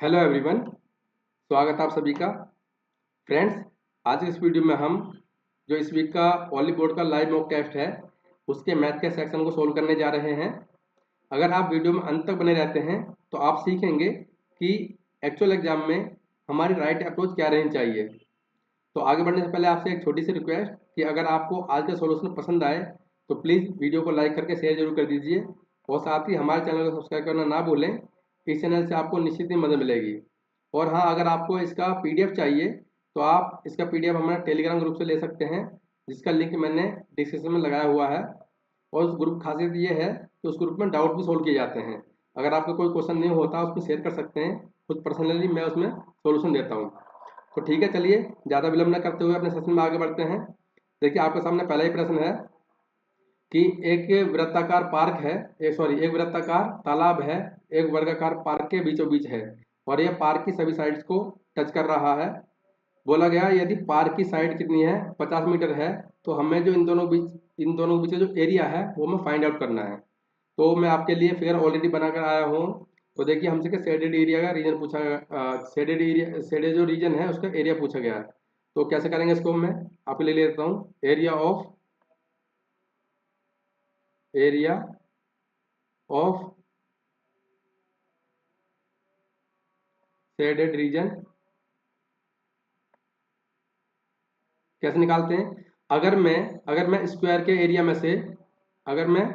Hello everyone, स्वागत है आप सभी का। फ्रेंड्स, आज इस वीडियो में हम जो इस वीक का ओनली बोर्ड का लाइव मॉक टेस्ट है उसके मैथ के सेक्शन को सोल्व करने जा रहे हैं। अगर आप वीडियो में अंत तक बने रहते हैं तो आप सीखेंगे कि एक्चुअल एग्जाम में हमारी राइट अप्रोच क्या रहनी चाहिए। तो आगे बढ़ने से पहले आपसे एक छोटी सी रिक्वेस्ट कि अगर आपको आज का सोल्यूशन पसंद आए तो प्लीज़ वीडियो को लाइक करके शेयर जरूर कर दीजिए और साथ ही हमारे चैनल को सब्सक्राइब करना ना भूलें। इस चैनल से आपको निश्चित ही मदद मिलेगी। और हाँ, अगर आपको इसका पीडीएफ चाहिए तो आप इसका पीडीएफ हमारे टेलीग्राम ग्रुप से ले सकते हैं, जिसका लिंक मैंने डिस्क्रिप्शन में लगाया हुआ है। और उस ग्रुप खासियत ये है कि उस ग्रुप में डाउट भी सोल्व किए जाते हैं। अगर आपका कोई क्वेश्चन नहीं होता उसमें शेयर कर सकते हैं, खुद पर्सनली मैं उसमें सोल्यूशन देता हूँ। तो ठीक है, चलिए ज़्यादा विलंब न करते हुए अपने सेशन में आगे बढ़ते हैं। देखिए, आपके सामने पहला ही प्रश्न है कि एक वृत्ताकार पार्क है, एक वृत्ताकार तालाब है, एक वर्गाकार पार्क के बीचों बीच है और यह पार्क की सभी साइड्स को टच कर रहा है। बोला गया यदि पार्क की साइड कितनी है, 50 मीटर है, तो हमें जो इन दोनों के बीच जो एरिया है वो हमें फाइंड आउट करना है। तो मैं आपके लिए फिगर ऑलरेडी बनाकर आया हूँ। तो देखिए, हमसे क्या शेडेड एरिया का रीजन पूछा गया, शेडेड जो रीजन है उसका एरिया पूछा गया है। तो कैसे करेंगे इसको, मैं आपके लिए ले लेता हूँ। एरिया ऑफ शेडेड रीजन कैसे निकालते हैं। अगर मैं स्क्वायर के एरिया में से अगर मैं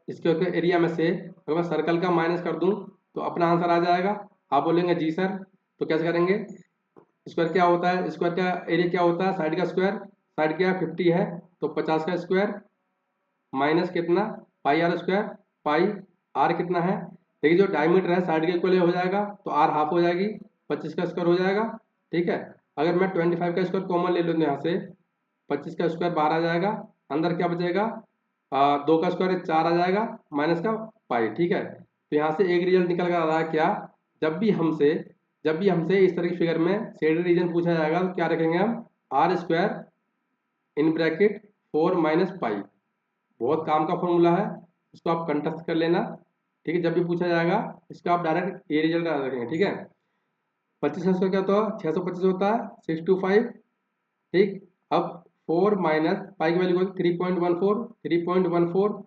स्क्वायर के एरिया में से अगर मैं सर्कल का माइनस कर दूं तो अपना आंसर आ जाएगा। आप बोलेंगे जी सर, तो कैसे करेंगे। स्क्वायर क्या होता है, स्क्वायर का एरिया क्या होता है, साइड का स्क्वायर। साइड क्या 50 है तो 50 का स्क्वायर माइनस कितना, पाई आर स्क्वायर। पाई आर कितना है, देखिए जो डायमीटर है साइड के इक्वल हो जाएगा तो आर हाफ हो जाएगी, 25 का स्क्वायर हो जाएगा। ठीक है, अगर मैं 25 का स्क्वायर कॉमन ले लूँ यहाँ से, 25 का स्क्वायर बाहर आ जाएगा, अंदर क्या बचेगा, 2 का स्क्वायर 4 आ जाएगा, माइनस का पाई। ठीक है, तो यहाँ से एक रिजल्ट निकल कर आ रहा है क्या, जब भी हमसे इस तरह की फिगर में शेडेड रीजन पूछा जाएगा तो क्या रखेंगे हम, r square in bracket 4 minus pi. बहुत काम का फॉर्मूला है, इसको आप कंटेस्ट कर लेना। ठीक है, जब भी पूछा जाएगा इसका आप डायरेक्ट ये रिजल्ट रखेंगे। ठीक है, 25 का स्क्वायर क्या होता है, 625 होता है, 625। ठीक, अब 4 माइनस पाई की वैल्यू 3.14।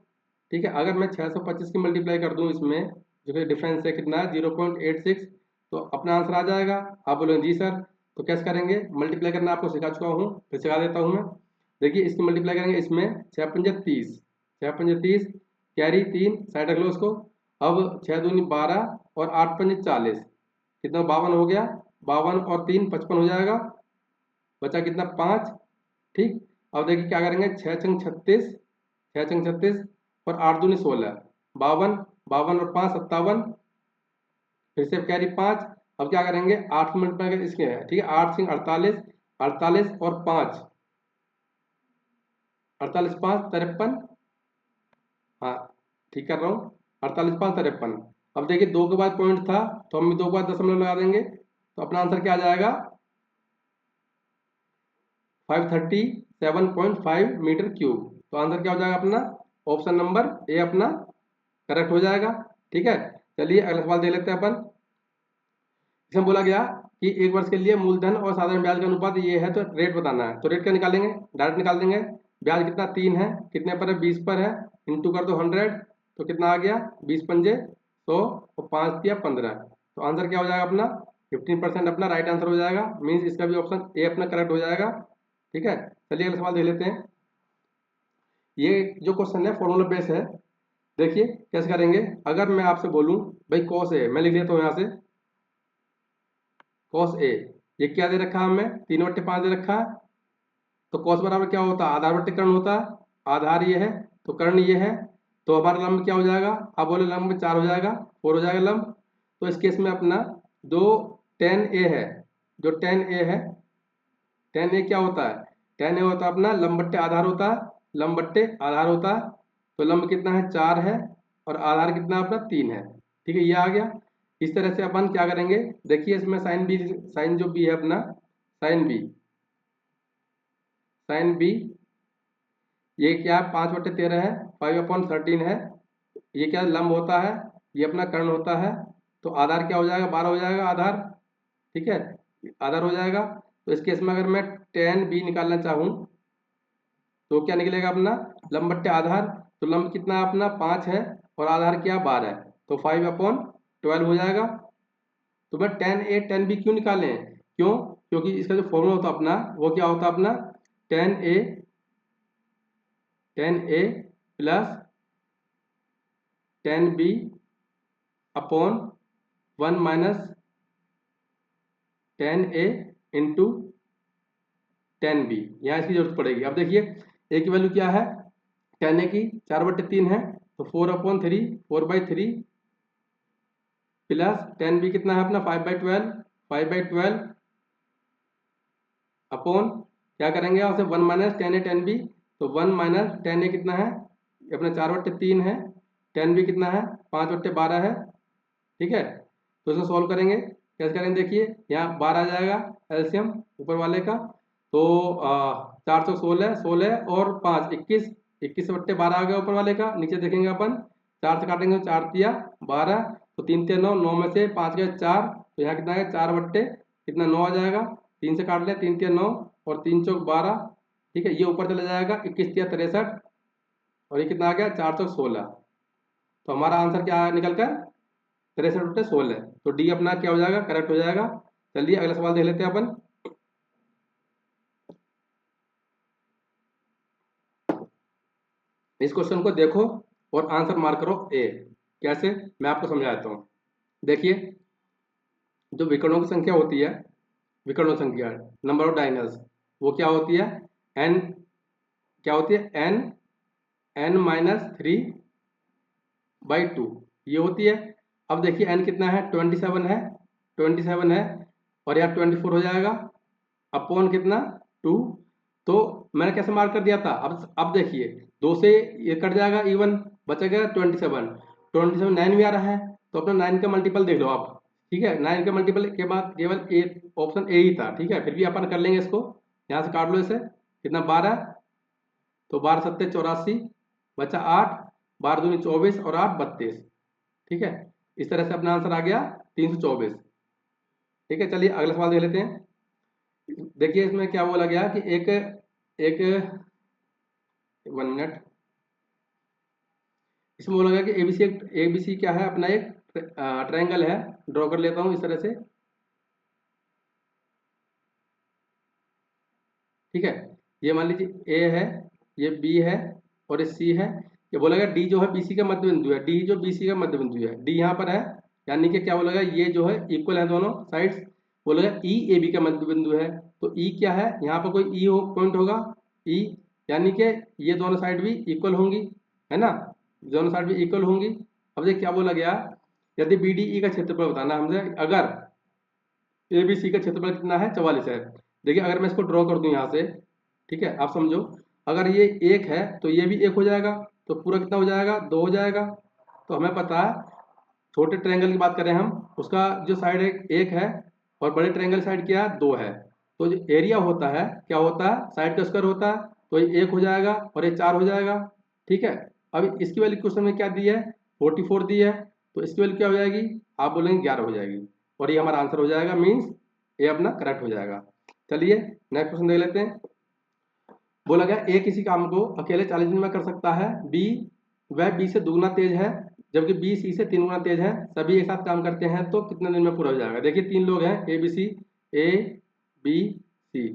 ठीक है, अगर मैं 625 की मल्टीप्लाई कर दूं इसमें, जो कि डिफरेंस है कितना है 0.86, तो अपना आंसर आ जाएगा। आप बोलोगे जी सर, तो कैसे करेंगे, मल्टीप्लाई करना आपको सिखा चुका हूँ, फिर सिखा देता हूँ मैं। देखिए, इसकी मल्टीप्लाई करेंगे, इसमें 6 पंजे 30, 6 पंजे 30, कैरी 3 साइड रख लो उसको। अब 6 दूनी 12 और 8 पंजे 40, कितना 52 हो गया। 52 और 3 55 हो जाएगा, बचा कितना 5। ठीक, अब देखिए क्या करेंगे, 6 छंग 36, 6 छंग 36 और 8 दूनी 16, 52, 52 और 5 57, फिर से कैरी 5। अब क्या करेंगे, 8 से मल्टीप्लाई कर इसके है। ठीक है, 8 सिंह 48, 48 और 5, 48 5 53। हाँ, ठीक कर रहा हूँ, 48 5 53। अब देखिए, 2 के बाद पॉइंट था तो हम 2 के बाद दशमलव लगा देंगे, तो अपना आंसर क्या आ जाएगा, 537.5 मीटर क्यूब। तो आंसर क्या हो जाएगा अपना, ऑप्शन नंबर ए अपना करेक्ट हो जाएगा। ठीक है, चलिए अगला सवाल दे लेते हैं अपन। इसमें बोला गया कि एक वर्ष के लिए मूलधन और साधारण ब्याज का अनुपात ये है, तो रेट बताना है। तो रेट क्या निकालेंगे, डायरेक्ट निकाल देंगे। ब्याज कितना 3 है, कितने पर है 20 पर है, इंटू कर दो 100, तो कितना आ गया 20 पंजे 100 और 5 दिया 15। तो आंसर क्या हो जाएगा अपना 15% अपना राइट आंसर हो जाएगा। मीन्स इसका भी ऑप्शन ए अपना करेक्ट हो जाएगा। ठीक है, चलिए अगला सवाल देख लेते हैं। ये जो क्वेश्चन है फॉर्मूला बेस है। देखिए कैसे करेंगे, अगर मैं आपसे बोलूं भाई कॉस ए, मैं लिख लेता हूँ यहाँ से कॉस ए, ये क्या दे रखा है हमें, 3/5 दे रखा है। तो कॉस बराबर क्या होता है, आधार बट्टे कर्ण होता है। आधार ये है तो कर्ण ये है, तो हमारा लंब क्या हो जाएगा, आप बोले लंब 4 हो जाएगा, 4 हो जाएगा लंब। तो इस केस में अपना जो टेन ए है, जो टेन ए है, टेन ए क्या होता है, टेन ए होता है अपना लंब बट्टे आधार होता है, लंब बट्टे आधार होता है। तो लंब कितना है 4 है और आधार कितना अपना 3 है। ठीक है, ये आ गया। इस तरह से अपन क्या करेंगे, देखिए इसमें साइन बी, साइन जो बी है अपना, साइन बी, साइन बी ये क्या है 5/13 है, 5/13 है। ये क्या लंब होता है, ये अपना कर्ण होता है, तो आधार क्या हो जाएगा, 12 हो जाएगा आधार, ठीक है, आधार हो जाएगा। तो इस केस में अगर मैं tan b निकालना चाहूँ तो क्या निकलेगा अपना, लंब बट्टे आधार, तो लंब कितना है अपना 5 है और आधार क्या 12 है, तो 5/12 हो जाएगा। तो मैं tan a tan b क्यों निकालें, क्यों, क्योंकि इसका जो फॉर्मूला होता अपना वो क्या होता अपना, tan a plus tan b upon 1 minus tan a into tan b, यहाँ इसकी जरूरत पड़ेगी। अब देखिए a की वैल्यू क्या है, tan a की 4/3 है, तो 4/3 4/3 प्लस tan b कितना है अपना 5/12 अपॉन क्या करेंगे यहाँ से 1 minus tan a tan b, तो 1 माइनस tan a कितना है, ये अपना 4/3 है, tan b कितना है 5/12 है, ठीक है। तो इसे सॉल्व करेंगे, कैसे करेंगे देखिए, यहाँ 12 आ जाएगा एलसीएम ऊपर वाले का, तो 416 16 और 5 21, 21/12 आ गया ऊपर वाले का, नीचे देखेंगे अपन 4 से काटेंगे तो 4 तिया 12, तो 3 तिया 9, 9 में से 5 गया 4, तो यहाँ कितना है 4 बट्टे कितना 9 आ जाएगा, 3 से काट लिया 3 तिया 9 और 3 चौक 12, ठीक है, ये ऊपर चला जाएगा 21 तिया 63 और ये कितना आ गया 4 चौक 16, तो हमारा आंसर क्या आया निकल कर 63/16, तो डी अपना क्या हो जाएगा, करेक्ट हो जाएगा। चलिए अगला सवाल देख लेते हैं अपन। इस क्वेश्चन को देखो और आंसर मार्क करो ए, कैसे मैं आपको समझाता हूँ। देखिए जो विकर्णों की संख्या होती है, विकर्णों संख्या नंबर ऑफ डायगोनल्स, वो क्या होती है एन, क्या होती है एन -3/2 ये होती है। अब देखिए एन कितना है 27 है, 27 है और यहाँ 24 हो जाएगा अपॉन कितना 2, तो मैंने कैसे मार्क कर दिया था, अब देखिए 2 से ये कट जाएगा इवन, बचेगा 27, 27 9 भी आ रहा है, तो अपना 9 का मल्टीपल देख लो आप, ठीक है, 9 का मल्टीपल के बाद केवल ए, ऑप्शन ए ही था, ठीक है, फिर भी अपन कर लेंगे इसको, यहाँ से काट लो इसे, कितना 12, तो 12 सत्ते 84 बचा 8, 12 दूनी 24 और 8 32, ठीक है, इस तरह से अपना आंसर आ गया 324, ठीक है। चलिए अगला सवाल देख लेते हैं। देखिए इसमें क्या बोला गया कि एक एक 1 मिनट, इसमें बोला गया कि एबीसी क्या है अपना एक ट्रायंगल है, ड्रॉ कर लेता हूं इस तरह से, ठीक है, ये मान लीजिए ए है, ये बी है और ये सी है। ये बोला गया डी जो है बीसी का मध्य बिंदु है, डी जो बीसी का मध्य बिंदु है, डी यहाँ पर है, यानी कि क्या बोला गया ये जो है इक्वल है दोनों साइड्स, बोला गया ई ए बी का मध्य बिंदु है, तो ई क्या है यहाँ पर कोई ई हो पॉइंट होगा, ई, यानी कि ये दोनों साइड भी इक्वल होंगी, है ना, दोनों साइड भी इक्वल होंगी। अब देखिए क्या बोला गया, यदि बी डी ई का क्षेत्रफल बताना हमसे, अगर ए बी सी का क्षेत्रफल कितना है 44 है। देखिए अगर मैं इसको ड्रॉ कर दूं यहाँ से, ठीक है, आप समझो, अगर ये एक है तो ये भी एक हो जाएगा, तो पूरा कितना हो जाएगा 2 हो जाएगा। तो हमें पता है छोटे ट्रायंगल की बात करें हम, उसका जो साइड है एक है और बड़े ट्रायंगल साइड क्या है 2 है, तो जो एरिया होता है क्या होता है साइड का स्क्वायर होता है, तो ये 1 हो जाएगा और ये 4 हो जाएगा, ठीक है। अब इसकी वैल्यू क्वेश्चन में क्या दी है 44 दी है, तो इसकी वैल्यू क्या हो जाएगी, आप बोलेंगे 11 हो जाएगी और ये हमारा आंसर हो जाएगा, मीन्स ये अपना करेक्ट हो जाएगा। चलिए नेक्स्ट क्वेश्चन देख लेते हैं। बोला गया ए किसी काम को अकेले 40 दिन में कर सकता है, बी वह बी से दुगना तेज है जबकि बी सी से 3 गुना तेज है, सभी एक साथ काम करते हैं तो कितने दिन में पूरा हो जाएगा। देखिए 3 लोग हैं ए बी सी,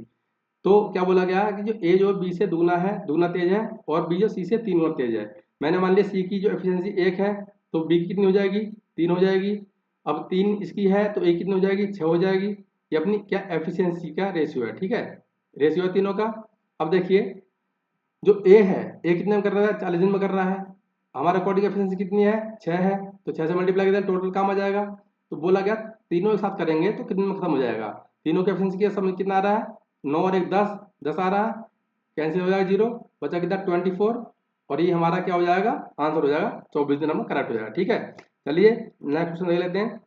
तो क्या बोला गया कि जो ए जो बी से दुगना तेज है और बी जो सी से 3 गुना तेज है। मैंने मान लिया सी की जो एफिशिएंसी 1 है, तो बी की कितनी हो जाएगी 3 हो जाएगी। अब 3 इसकी है तो ए कितनी हो जाएगी 6 हो जाएगी। ये अपनी क्या एफिशिएंसी का रेशियो है, ठीक है, रेशियो है तीनों का। अब देखिए जो ए है, ए कितने में कर रहा है 40 दिन में कर रहा है, हमारा कोडिंग एफिशिएंसी कितनी है 6 है, तो 6 से मल्टीप्लाई करें टोटल काम आ जाएगा। तो बोला गया तीनों एक साथ करेंगे तो कितने में खत्म हो जाएगा, तीनों के एफिशिएंसी का समय कितना आ रहा है 9 और 1 10, 10 आ रहा है, कैंसिल हो जाएगा 0, बचा कितना 24 और ये हमारा क्या हो जाएगा आंसर हो जाएगा 24 दिन हमारा करेक्ट हो जाएगा, ठीक है। चलिए नेक्स्ट क्वेश्चन देख लेते हैं।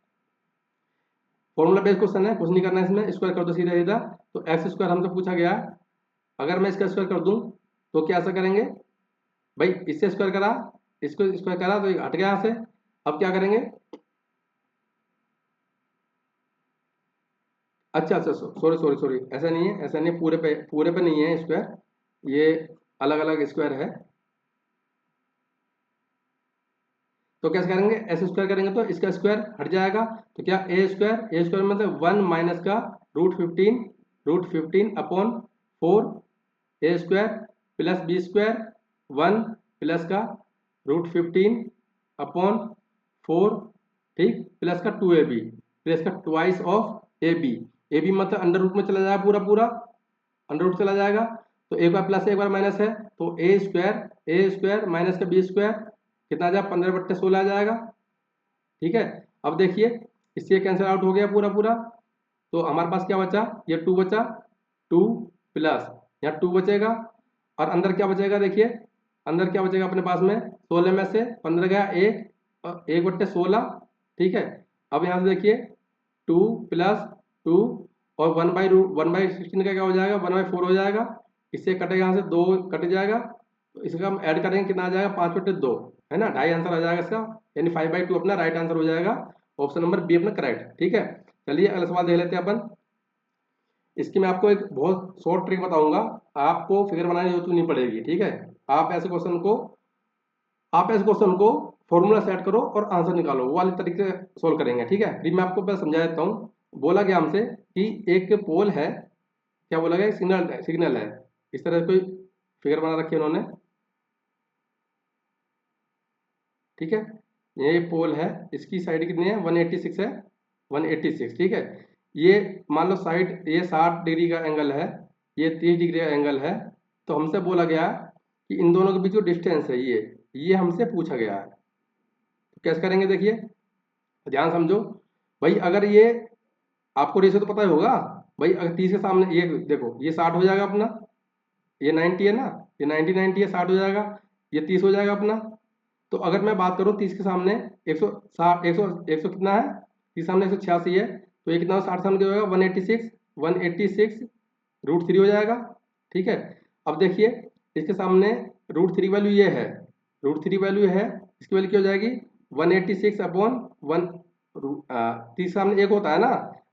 फॉर्मूला बेस्ड क्वेश्चन है, कुछ नहीं करना है इसमें, स्क्वायर कर दो सीधा सीधा। तो एक्स स्क्वायर हमसे पूछा गया, अगर मैं इसका स्क्वायर कर दूं तो क्या ऐसा करेंगे भाई, इससे स्क्वायर करा, इसको स्क्वायर करा तो ये हट गया यहाँ से, अब क्या करेंगे, अच्छा अच्छा, सॉरी सॉरी सॉरी, ऐसा नहीं है, ऐसा नहीं है, पूरे पे नहीं है स्क्वायर, ये अलग अलग स्क्वायर है। तो कैसे करेंगे, एस स्क्वायर करेंगे तो इसका स्क्वायर हट जाएगा, तो क्या ए स्क्वायर मतलब 1 माइनस का root fifteen upon 4 a square plus b square 1 plus का रूट 15 अपॉन 4, ठीक, प्लस का 2ab प्लस का ट्वाइस ऑफ ए बी मतलब अंडर रूट में चला जाएगा, पूरा पूरा अंडर रूट चला जाएगा, तो एक बार प्लस एक बार माइनस है, तो ए स्क्वायर माइनस का बी स्क्वायर कितना आ जाएगा, 15/16 आ जाएगा, ठीक है। अब देखिए इससे कैंसिल आउट हो गया पूरा पूरा, तो हमारे पास क्या बचा, ये 2 बचा, 2 प्लस यहाँ 2 बचेगा, और अंदर क्या बचेगा, देखिए अंदर क्या बचेगा अपने पास में, 16 में से 15 गया, 1/16, ठीक है। अब यहाँ से देखिए 2 प्लस 2 और 1/16 का क्या हो जाएगा, 1/4 हो जाएगा, इससे कटेगा, यहाँ से 2 कट जाएगा, तो इसका हम ऐड करेंगे, कितना आ जाएगा, 5/2, है ना, ढाई आंसर आ जाएगा इसका, यानी 5/2 अपना राइट आंसर हो जाएगा, ऑप्शन नंबर बी अपना करेक्ट, ठीक है। चलिए अगला सवाल देख लेते हैं अपन। इसकी मैं आपको एक बहुत शॉर्ट ट्रिक बताऊंगा, आपको फिगर बनाने की जरूरत नहीं पड़ेगी, ठीक है। आप ऐसे क्वेश्चन को आप ऐसे क्वेश्चन को फॉर्मूला सेट करो और आंसर निकालो, वो वाले तरीके से सोल्व करेंगे, ठीक है। फिर मैं आपको बस समझा देता हूँ। बोला गया हमसे कि एक पोल है, क्या बोला गया, सिग्नल सिग्नल है, इस तरह से कोई फिगर बना रखी है उन्होंने, ठीक है। ये पोल है, इसकी साइड कितनी है, 186 है, 186, ठीक है। ये मान लो साइड ये 60 डिग्री का एंगल है, ये 30 डिग्री का एंगल है, तो हमसे बोला गया कि इन दोनों के बीच जो डिस्टेंस है ये हमसे पूछा गया है, तो कैसे करेंगे, देखिए ध्यान समझो भाई। अगर ये आपको रेशो तो पता ही होगा भाई, अगर 30 के सामने ये देखो, ये 60 हो जाएगा अपना, ये 90 है ना, ये 90 है, 60 हो जाएगा, ये 30 हो जाएगा अपना। तो अगर मैं बात करूँ 30 के सामने 160, 100 कितना है, 30 सामने 186 है, तो ये कितना, 60 सामने क्या होगा, 186 √3 हो जाएगा, ठीक है। अब देखिए इसके सामने √3 वैल्यू ये है, √3 वैल्यू है, इसकी वैल्यू क्या हो जाएगी, 186 अपॉन 1, 30 सामने एक होता है ना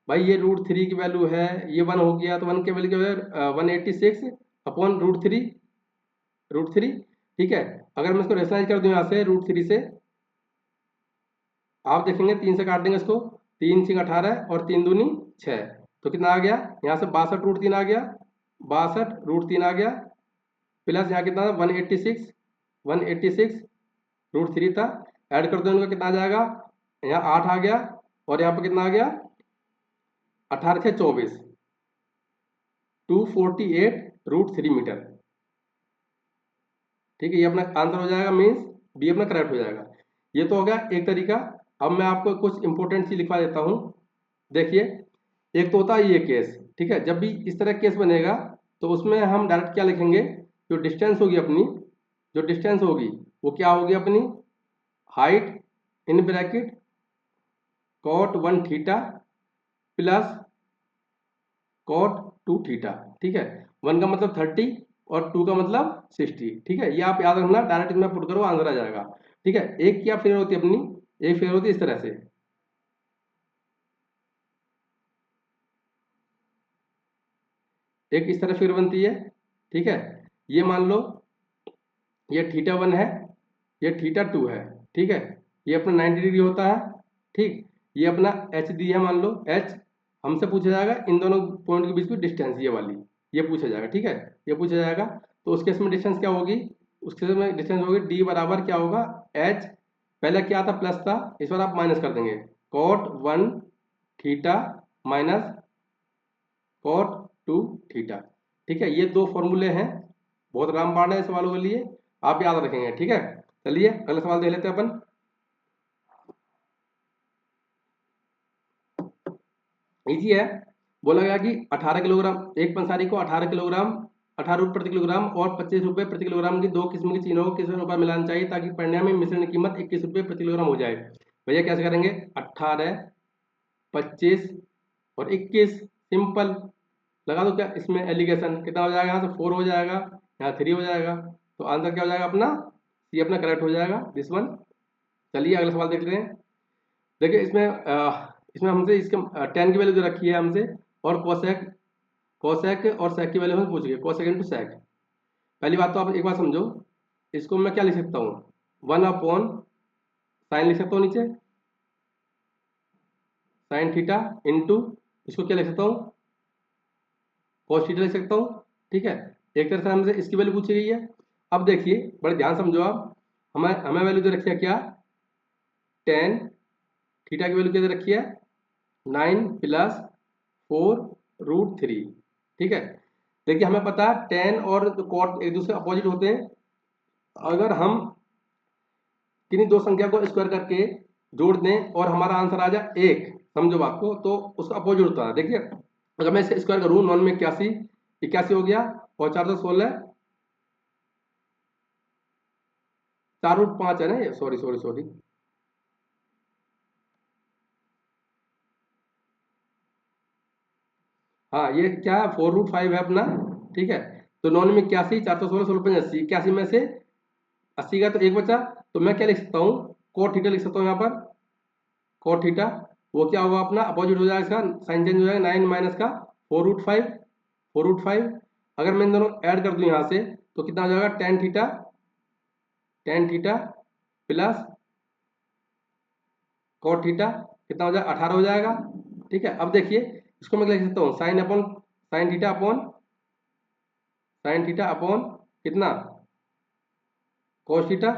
भाई, ये √3 की वैल्यू है, ये 1 हो गया, तो 1 की वैल्यू क्या हो जाएगा, 186 अपॉन √3, ठीक है। अगर मैं इसको रेशनलाइज कर दूं यहाँ से √3 से, आप देखेंगे 3 से काट देंगे इसको, 3 × 6 = 18 और 3 दूनी 6, तो कितना आ गया, यहाँ से 62 √3 आ गया, 62 √3 आ गया, प्लस यहाँ कितना था, 186 √3 था, ऐड कर दो इनका, कितना आ जाएगा, यहाँ 8 आ गया, और यहाँ पे कितना आ गया, 18 × 6 = 24, 248 √3 मीटर, ठीक है। ये अपना आंसर हो जाएगा, मीन्स बी अपना करेक्ट हो जाएगा। ये तो हो गया एक तरीका। अब मैं आपको कुछ इंपॉर्टेंट चीज लिखवा देता हूँ, देखिए एक तो होता है ये केस, ठीक है, जब भी इस तरह केस बनेगा तो उसमें हम डायरेक्ट क्या लिखेंगे, जो डिस्टेंस होगी अपनी, जो डिस्टेंस होगी वो क्या होगी अपनी, height in bracket cot 1 theta plus cot 2 theta, ठीक है। 1 का मतलब 30 और 2 का मतलब 60, ठीक है। ये आप याद रखना, डायरेक्ट इसमें पुट करो आंसर आ जाएगा, ठीक है। एक क्या फिगर होती है अपनी, एक फिगर होती है इस तरह से, एक इस तरह फिगर बनती है, ठीक है। ये मान लो ये θ1 है, ये θ2 है, ठीक है। ये अपना 90 डिग्री होता है, ठीक। ये अपना एच दी है, मान लो एच, हमसे पूछा जाएगा इन दोनों पॉइंट के बीच की डिस्टेंस, ये वाली, ये पूछा जाएगा, ठीक है, ये पूछा जाएगा। तो उस केस में डिस्टेंस क्या होगी, उस केस में डिस्टेंस होगी डी बराबर क्या होगा, एच, पहले क्या था प्लस था, इस बार आप माइनस कर देंगे, cot 1 theta minus cot 2 theta, ठीक है। ये दो फॉर्मूले हैं, बहुत रामबाण है सवालों के लिए, आप याद रखेंगे, ठीक है। चलिए अगला सवाल देख लेते हैं अपन। इजी है, बोला गया कि 18 किलोग्राम, एक पंसारी को 18 किलोग्राम, 18 रुपये प्रति किलोग्राम और 25 रुपये प्रति किलोग्राम की दो किस्म की चीनों को किस अनुपात में मिलाना चाहिए ताकि परिणाम में मिश्रण की कीमत 21 रुपये प्रति किलोग्राम हो जाए। भैया कैसे करेंगे, 18, 25 और 21, सिंपल लगा दो, क्या इसमें एलिगेशन कितना हो जाएगा, यहाँ से 4 हो जाएगा, यहाँ 3 हो जाएगा, तो आंसर क्या हो जाएगा अपना, सी अपना करेक्ट हो जाएगा, दिस वन। चलिए अगला सवाल देख लेते हैं। देखिए इसमें हमसे इसके टेन की वैल्यू जो रखी है हमसे, और कोसेक कोसेक और सेक की वैल्यू हमसे पूछ गई, कोसेक इंटू सेक। पहली बात तो आप एक बात समझो, इसको मैं क्या लिख सकता हूँ, 1 साइन लिख सकता हूँ नीचे, साइन थीटा इंटू इसको क्या लिख सकता हूँ, कॉस थीटा लिख सकता हूँ। ठीक है, एक तरह से हमसे इसकी वैल्यू पूछी गई है। अब देखिए बड़े ध्यान समझो आप, हमें हमें वैल्यू दे रखी है क्या, टेन थीटा की वैल्यू क्या दे रखी है, 9 + 4√3। ठीक है, देखिए हमें पता है टेन और कॉट एक दूसरे अपोजिट होते हैं। अगर हम किन्हीं दो संख्या को स्क्वायर करके जोड़ दें और हमारा आंसर आ जाए एक, समझो बात को, तो उसका अपोजिट होता है। देखिए अगर मैं इसे स्क्वायर करूँ, 9 में 81, 81 हो गया, और 416, 4√5 है ना ये, सॉरी सॉरी सॉरी, हाँ ये क्या है, 4√5 है अपना। ठीक है, तो 9 में 81, 416, 16 × 81 में से 80 का तो एक बचा, तो मैं क्या लिख सकता हूँ, कोट थीटा लिख सकता हूँ यहाँ पर, कोट थीटा। वो क्या होगा अपना, अपोजिट हो जाएगा, इसका साइन चेंज हो जाएगा, 9 माइनस का 4√5, 4√5। अगर मैं इन दोनों ऐड कर दूं यहाँ से, तो कितना हो जाएगा, tan theta plus cot theta, कितना हो जाएगा, 18 हो जाएगा। ठीक है, अब देखिए इसको मैं लिख सकता हूँ, साइन थीटा अपॉन कितना, कोस थीटा।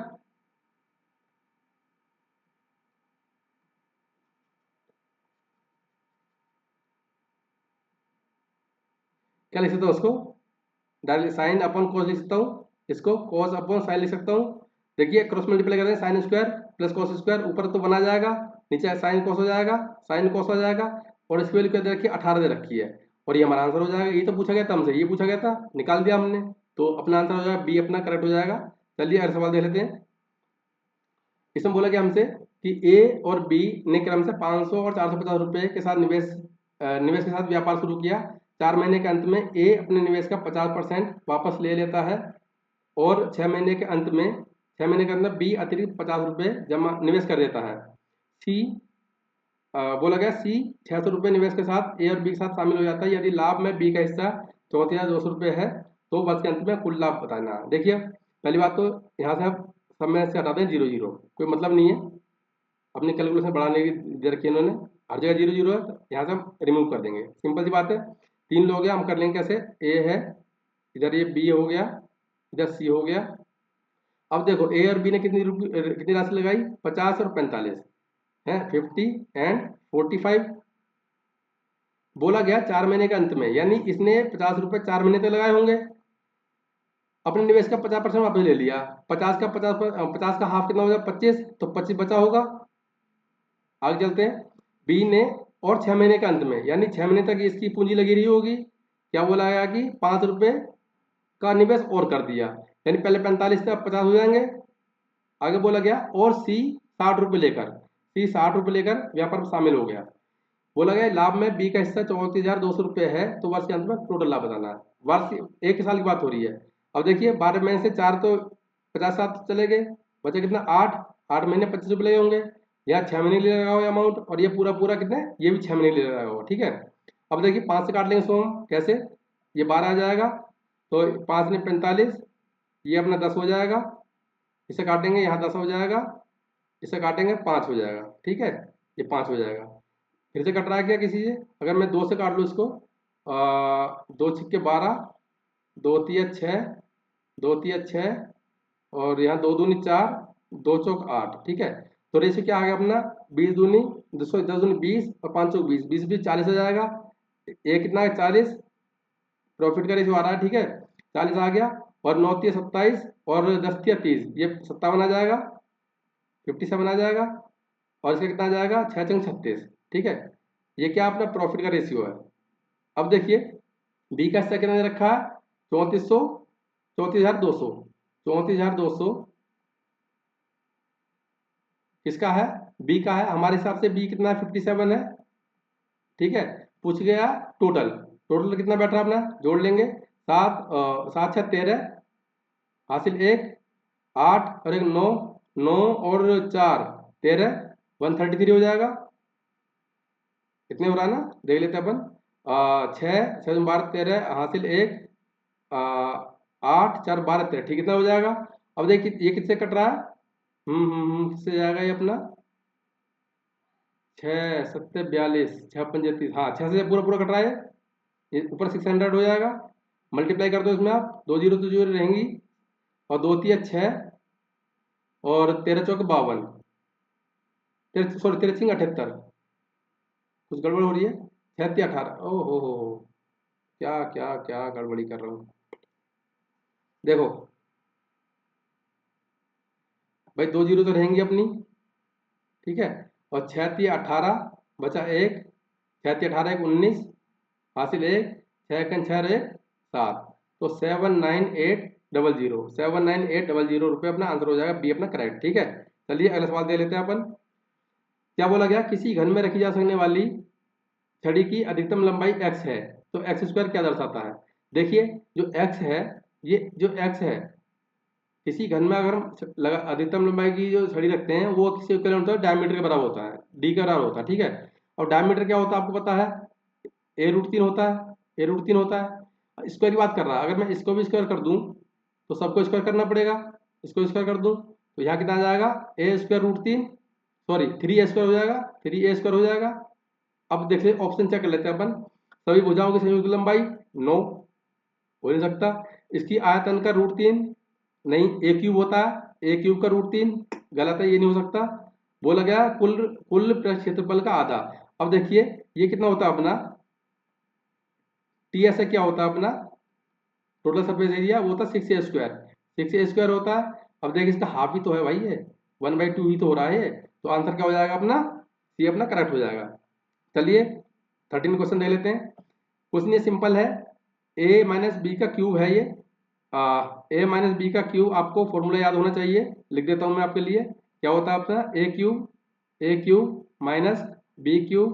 क्या लिख सकता हूँ उसको, डायरेक्ट साइन अपॉन कोस लिख सकता हूँ, इसको कोस अपॉन साइन लिख सकता हूँ। देखिए क्रॉस मल्टीप्लाई करें, sine square plus cos square, ऊपर तो बना जाएगा, नीचे साइन कोस हो जाएगा, साइन कोस हो जाएगा, और इसकी वैल्यू क्या दे रखी है, 18 दे रखी है, और ये हमारा आंसर हो जाएगा। ये तो पूछा गया था हमसे, ये पूछा गया था, निकाल दिया हमने, तो अपना आंसर हो जाएगा बी, अपना करेक्ट हो जाएगा। चलिए अगला सवाल देख लेते हैं। इसमें बोला गया हमसे कि ए और बी ने क्रम से 500 और 450 रुपए के साथ निवेश के साथ व्यापार शुरू किया। 4 महीने के अंत में ए अपने निवेश का 50% वापस ले लेता है, और 6 महीने के अंत में 6 महीने के अंदर बी अतिरिक्त 50 रुपए जमा निवेश कर देता है। सी बोला गया सी 600 रुपये निवेश के साथ ए और बी के साथ शामिल हो जाता है। यदि लाभ में बी का हिस्सा 34,200 रुपये है, तो वर्ष के अंत में कुल लाभ बताना है। देखिए पहली बात तो यहाँ से आप सब में से हटा दें, 0 0, कोई मतलब नहीं है, अपनी कैलकुलेशन बढ़ाने की दे रखी है इन्होंने, हर जगह 0 0 है, तो यहाँ से हम रिमूव कर देंगे, सिंपल सी बात है। 3 लोग हैं, हम कर लेंगे कैसे, ए है, इधर ये बी हो गया, इधर सी हो गया। अब देखो ए और बी ने कितनी राशि लगाई, 50 और 45 है, 50 एंड 45। बोला गया 4 महीने के अंत में, यानी इसने 50 रुपए 4 महीने तक लगाए होंगे, अपने निवेश का 50% वापस ले लिया। 50 का हाफ कितना हो जाएगा, 25, तो 25 बचा होगा। आगे चलते हैं, बी ने और 6 महीने के अंत में, यानी 6 महीने तक इसकी पूंजी लगी रही होगी, क्या बोला गया कि 5 रुपए का निवेश और कर दिया, यानी पहले 45 थे, अब 50 हो जाएंगे। आगे बोला गया और सी 60 रुपए लेकर व्यापार में शामिल हो गया। बोला गया लाभ में बी का हिस्सा 34,200 रुपये है, तो वर्ष के अंत में टोटल लाभ बताना है। वर्ष एक साल की बात हो रही है। अब देखिए 12 महीने से 4 तो 50 चले गए, बचे कितना, 8 महीने 25 रुपये लगे होंगे। यहाँ 6 महीने के लिए लगा हुआ अमाउंट, और ये पूरा पूरा कितने, ये भी 6 महीने के लिए लगा हुआ। ठीक है, अब देखिए 5 से काट लेंगे सोम, कैसे, ये 12 आ जाएगा, तो 5 ने 45, ये अपना 10 हो जाएगा, इसे काटेंगे यहाँ 10 हो जाएगा, इसे काटेंगे 5 हो जाएगा। ठीक है, ये 5 हो जाएगा। फिर से कट रहा है क्या किसी से, अगर मैं 2 से काट लूँ इसको, 2 × 6 = 12, 2 × 3 = 6, 2 × 3 = 6, और यहाँ 2 दूनी 4, 2 × 4 = 8। ठीक है, तो रेशियो क्या आ गया अपना, 20 दूनी 10 दूनी 20, और 5 × 4 = 20, 20 20 40 हो जाएगा। ये कितना है, 40, प्रॉफिट का रेशियो आ रहा है। ठीक है, 40 आ गया, और 9 × 3 = 27, और 10 × 3 = 30, ये 57 आ जाएगा, 57 आ जाएगा, और इसका कितना आ जाएगा, 6 × 36। ठीक है, ये क्या अपना प्रॉफिट का रेशियो है। अब देखिए बी का हिस्सा कितना दे रखा है, 3400, 34,200, 34,200 किसका है, बी का है। हमारे हिसाब से बी कितना है, 57 है। ठीक है, पूछ गया टोटल, टोटल कितना बैठ रहा है अपना, जोड़ लेंगे, 7 7 × 6 = 13, हासिल 1, 8 और 1 9, 9 और 4 13 133 हो जाएगा। कितने हो रहा है ना, देख लेते हैं अपन। 6 6 12 13 हासिल 1 8 4 12 13, ठीक, कितना हो जाएगा। अब देखिए ये किससे कट रहा है, किससे जाएगा ये अपना, 6 7 42 6 5 30, हाँ 6 से पूरा पूरा कट रहा है ये ऊपर 600 हो जाएगा। मल्टीप्लाई कर दो इसमें आप, 2 जीरो तो जीरो रहेंगी, और 2 तिया 6 और 13 चौके 52, सॉरी 13 छिंग 78, कुछ गड़बड़ हो रही है, 6 तिया 18, ओ हो, क्या क्या क्या गड़बड़ी कर रहा हूँ। देखो भाई 2 जीरो तो रहेंगी अपनी, ठीक है, और 6 तिया 18 बचा 1, 6 तिया 18 1 19 हासिल 1, 6 कन 6 1 7, तो 79800, 79800 रुपये अपना आंसर हो जाएगा, बी अपना करेक्ट, ठीक है। चलिए अगला सवाल दे लेते हैं अपन। क्या बोला गया, किसी घन में रखी जा सकने वाली छड़ी की अधिकतम लंबाई x है, तो एक्स स्क्वायर क्या दर्शाता है। देखिए जो x है, ये जो x है, किसी घन में अगर हम अधिकतम लंबाई की जो छड़ी रखते हैं वो किसी इक्विवेलेंट होता है, डायमीटर के बराबर होता है, d के बराबर होता है, ठीक है। और डायमीटर क्या होता है आपको पता है, a√3 होता है, a√3 होता है। स्क्वायर की बात कर रहा है, अगर मैं इसको भी स्क्वायर कर दूं तो सबको स्क्वायर करना पड़ेगा, इसको स्क्वायर कर दूं तो यहाँ कितना आ जाएगा, a²√3, सॉरी 3a² हो जाएगा, 3a² हो जाएगा। अब देख ले ऑप्शन चेक कर लेते हैं अपन, सभी भुजाओं की संयुक्त लंबाई 9, हो नहीं सकता। इसकी आयतन का √3, नहीं, a³ होता है, a³ का √3, गलत है, ये नहीं हो सकता। बोला गया कुल कुल पृष्ठ क्षेत्रफल का आधा। अब देखिए ये कितना होता है अपना, टी ऐसा क्या होता है अपना, टोटल सरफेस एरिया, वो होता है 6a², 6a² होता है। अब देखिए इसका हाफ ही तो है भाई, ये 1/2 ही तो हो रहा है, तो आंसर क्या हो जाएगा अपना, सी अपना करेक्ट हो जाएगा। चलिए 13 क्वेश्चन देख लेते हैं। क्वेश्चन ये सिंपल है, a माइनस बी का क्यूब है ये, a माइनस बी का क्यूब, आपको फॉर्मूला याद होना चाहिए, लिख देता हूं मैं आपके लिए। क्या होता है आपका, a cube minus b³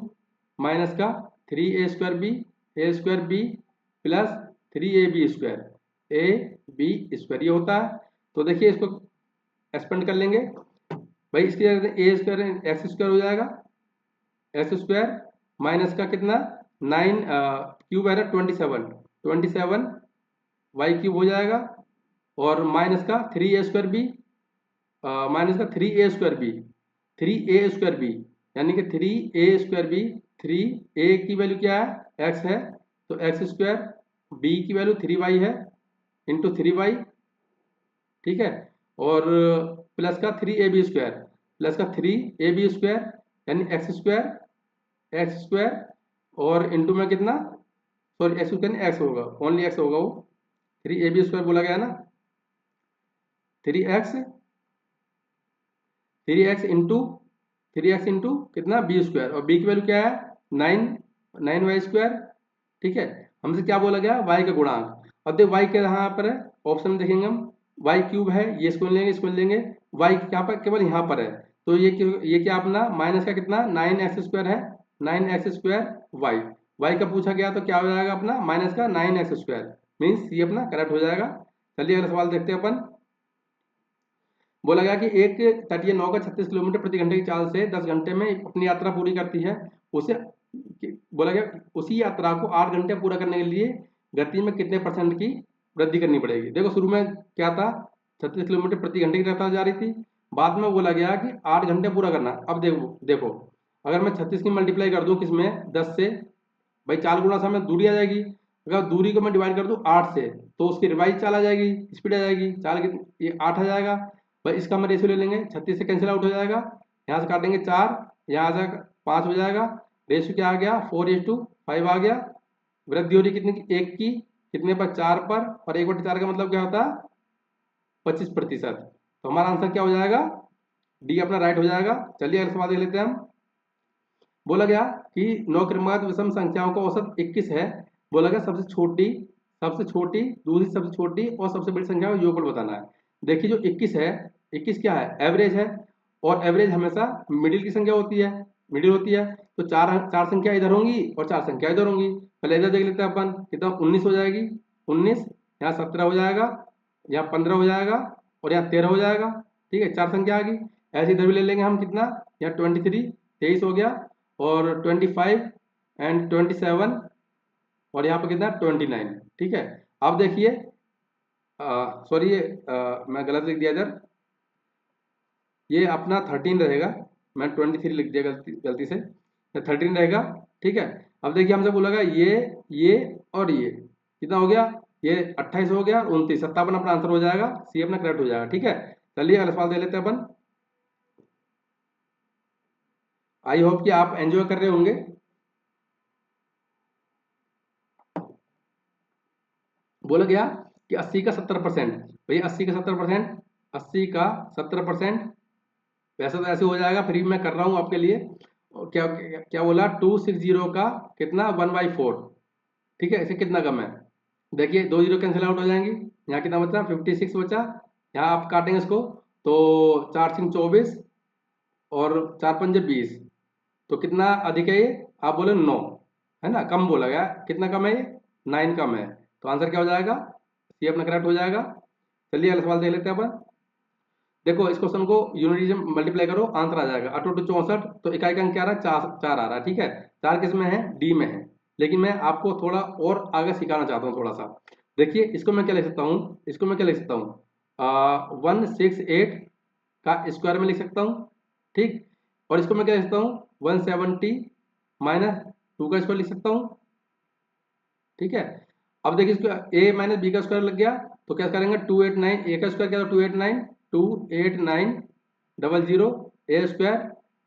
minus का 3a²b प्लस 3ab², ab², ये होता है। तो देखिए इसको एक्सपेंड कर लेंगे भाई, इसकी a² x² हो जाएगा, x² माइनस का कितना 9, क्यूब है ना 27 y³ हो जाएगा, और माइनस का 3a²b, माइनस का 3a²b, 3a²b, यानी कि 3a²b, 3a की वैल्यू क्या है, x है, तो x², b की वैल्यू 3y है, इंटू 3y, ठीक है, और प्लस का 3ab², प्लस का 3ab², यानी x² और इंटू में कितना, सॉरी x होगा, ओनली x होगा वो, 3ab² बोला गया ना, 3x 3x इंटू कितना b², और b की वैल्यू क्या है 9y², ठीक है। हमसे क्या बोला गया, y का गुणांक। अब देख y के यहाँ पर है, ऑप्शन में देखेंगे हम, y³ है, ये इसको लेंगे, y यहाँ पर केवल यहाँ पर है, तो ये क्या अपना माइनस का कितना 9x² है, 9x² y का पूछा गया, तो क्या हो जाएगा अपना माइनस का 9x², मीन्स ये अपना करेक्ट हो जाएगा। चलिए अगला सवाल देखते हैं अपन। बोला गया कि एक तटीय नौका 36 किलोमीटर प्रति घंटे की चाल से 10 घंटे में अपनी यात्रा पूरी करती है, उसे बोला गया उसी यात्रा को 8 घंटे पूरा करने के लिए गति में कितने % की वृद्धि करनी पड़ेगी। देखो शुरू में क्या था, 36 किलोमीटर प्रति घंटे की रफ्तार जा रही थी, बाद में बोला गया कि 8 घंटे पूरा करना। अब देखो अगर मैं 36 की मल्टीप्लाई कर दूं किसमें 10 से, भाई 4 गुना समय दूरी आ जाएगी, अगर दूरी को मैं डिवाइड कर दूं 8 से तो उसकी रिवाइज चाल आ जाएगी, स्पीड आ जाएगी, चाल की ये 8 आ जाएगा भाई, इसका हम रेशियो ले लेंगे, 36 से कैंसिल आउट हो जाएगा, यहाँ से काटेंगे 4, यहाँ से 5 हो जाएगा, रेशियो क्या आ गया 4:5 आ गया। वृद्धि हो रही कितने की, 1 की, कितने पर 4 पर, और 1/4 का मतलब क्या होता है 25%। तो हमारा आंसर क्या हो जाएगा, डी अपना राइट हो जाएगा। चलिए अगला सवाल देख लेते हैं हम। बोला गया कि 9 क्रमागत विषम संख्याओं का औसत 21 है, बोला गया सबसे छोटी दूसरी सबसे छोटी और सबसे बड़ी संख्या का योगफल बताना है। देखिए जो 21 है, 21 क्या है, एवरेज है, और एवरेज हमेशा मिडिल की संख्या होती है, मिडिल होती है, तो चार चार संख्या इधर होंगी और 4 संख्या इधर होंगी। पहले इधर देख लेते हैं अपन, कितना 19 हो जाएगी, 19, यहाँ 17 हो जाएगा, यहाँ 15 हो जाएगा, और यहाँ 13 हो जाएगा, ठीक है, 4 संख्या आ गई। ऐसे इधर भी ले लेंगे हम कितना, यहाँ 23 23 हो गया, और 25 एंड 27, और यहाँ पर कितना 29। ठीक है, अब देखिए सॉरी ये मैं गलत लिख दिया इधर, ये अपना 13 रहेगा, मैं 23 लिख दिया गलती से, 13 रहेगा। ठीक है, अब देखिए हमसे बोला ये और ये कितना हो गया, ये 28 हो गया, 29 57 अपना आंसर हो जाएगा, सी अपना करेक्ट हो जाएगा। ठीक है, चलिए अगला सवाल दे लेते हैं अपन। आई होप कि आप एंजॉय कर रहे होंगे। बोला गया कि 80 का 70%, भैया 80 का 70%, 80 का 70%, वैसे तो ऐसे हो जाएगा, फिर भी मैं कर रहा हूँ आपके लिए। और क्या क्या, क्या बोला, 260 का कितना 1/4। ठीक है, इसे कितना कम है, देखिए 2 जीरो कैंसिल आउट हो जाएंगी, यहाँ कितना बचा 56 बचा, यहाँ आप काटेंगे इसको तो 4 सिंह 24 और 4 पंजे 20, तो कितना अधिक है ये, आप बोले 9, है ना, कम बोला गया, कितना कम है ये 9 कम है, तो आंसर क्या हो जाएगा, सी अपना करेक्ट हो जाएगा। चलिए अगला सवाल देख लेते हैं अपन। देखो इस क्वेश्चन को यूनिट से मल्टीप्लाई करो, आंसर आ जाएगा 8 टू 64, तो इकाई का अंक क्या आ रहा है, चार आ रहा है। ठीक है, चार किस में है, डी में है, लेकिन मैं आपको थोड़ा और आगे सिखाना चाहता हूँ थोड़ा सा। देखिए इसको मैं क्या लिख सकता हूँ, इसको मैं क्या लिख सकता हूँ, 168 का स्क्वायर में लिख सकता हूँ। ठीक, और इसको मैं क्या लिख सकता हूँ, 170 माइनस 2 का स्क्वायर लिख सकता हूँ। ठीक है, अब देखिए इसको a माइनस बी का स्क्वायर लग गया, तो क्या करेंगे 289, ए का स्क्वायर क्या था 289, 289 डबल जीरो ए स्क्वायर